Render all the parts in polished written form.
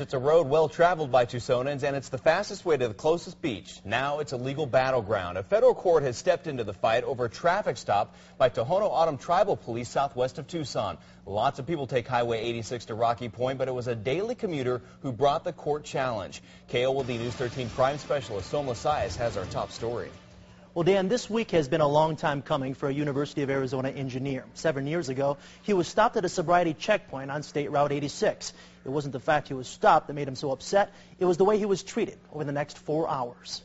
It's a road well traveled by Tucsonans, and it's the fastest way to the closest beach. Now it's a legal battleground. A federal court has stepped into the fight over a traffic stop by Tohono O'odham Tribal Police southwest of Tucson. Lots of people take Highway 86 to Rocky Point, but it was a daily commuter who brought the court challenge. KOLD News 13 crime specialist Som Lascias has our top story. Well, Dan, this week has been a long time coming for a University of Arizona engineer. 7 years ago, he was stopped at a sobriety checkpoint on State Route 86. It wasn't the fact he was stopped that made him so upset. It was the way he was treated over the next 4 hours.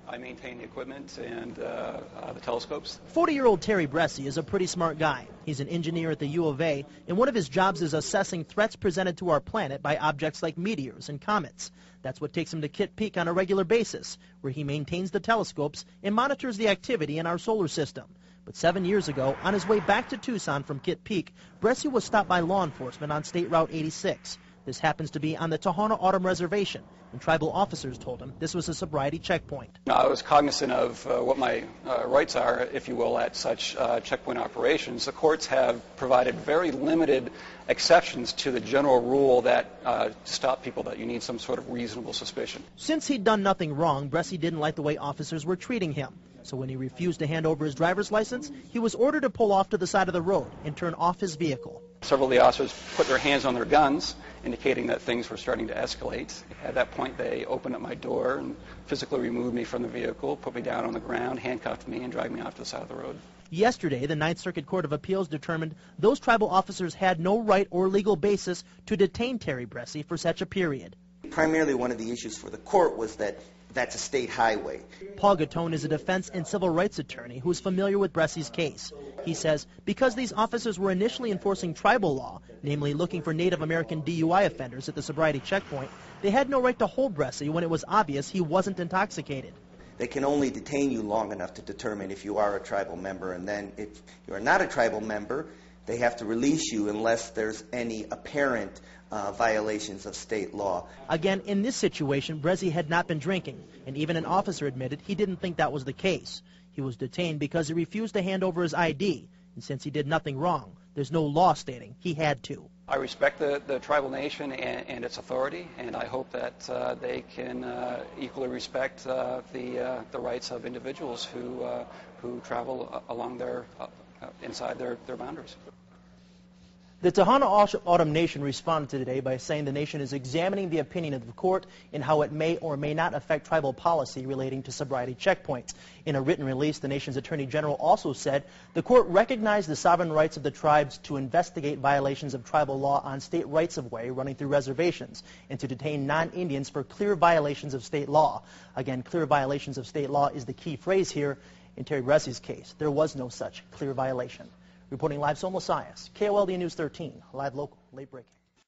I maintain the equipment and the telescopes. 40-year-old Terry Bresci is a pretty smart guy. He's an engineer at the U of A, and one of his jobs is assessing threats presented to our planet by objects like meteors and comets. That's what takes him to Kitt Peak on a regular basis, where he maintains the telescopes and monitors the activity in our solar system. But 7 years ago, on his way back to Tucson from Kitt Peak, Bresci was stopped by law enforcement on State Route 86. This happens to be on the Tohono O'odham Reservation, and tribal officers told him this was a sobriety checkpoint. I was cognizant of what my rights are, if you will, at such checkpoint operations. The courts have provided very limited exceptions to the general rule that stop people that you need some sort of reasonable suspicion. Since he'd done nothing wrong, Bresci didn't like the way officers were treating him. So when he refused to hand over his driver's license, he was ordered to pull off to the side of the road and turn off his vehicle. Several of the officers put their hands on their guns, indicating that things were starting to escalate. At that point, they opened up my door and physically removed me from the vehicle, put me down on the ground, handcuffed me, and dragged me off to the side of the road. Yesterday, the Ninth Circuit Court of Appeals determined those tribal officers had no right or legal basis to detain Terry Bresci for such a period. Primarily, one of the issues for the court was that that's a state highway. Paul Gattone is a defense and civil rights attorney who is familiar with Bresci's case. He says because these officers were initially enforcing tribal law, namely looking for Native American DUI offenders at the sobriety checkpoint, they had no right to hold Bresci when it was obvious he wasn't intoxicated. They can only detain you long enough to determine if you are a tribal member, and then if you are not a tribal member, they have to release you unless there's any apparent violations of state law. Again, in this situation, Bresci had not been drinking, and even an officer admitted he didn't think that was the case. He was detained because he refused to hand over his ID, and since he did nothing wrong, there's no law stating he had to. I respect the tribal nation and its authority, and I hope that they can equally respect the rights of individuals who travel along inside their boundaries. The Tohono O'odham Nation responded today by saying the nation is examining the opinion of the court and how it may or may not affect tribal policy relating to sobriety checkpoints. In a written release, the nation's Attorney General also said the court recognized the sovereign rights of the tribes to investigate violations of tribal law on state rights-of-way running through reservations and to detain non-Indians for clear violations of state law. Again, clear violations of state law is the key phrase here. In Terry Bresci's case, there was no such clear violation. Reporting live, Som Lascias, KOLD News 13, live, local, late breaking.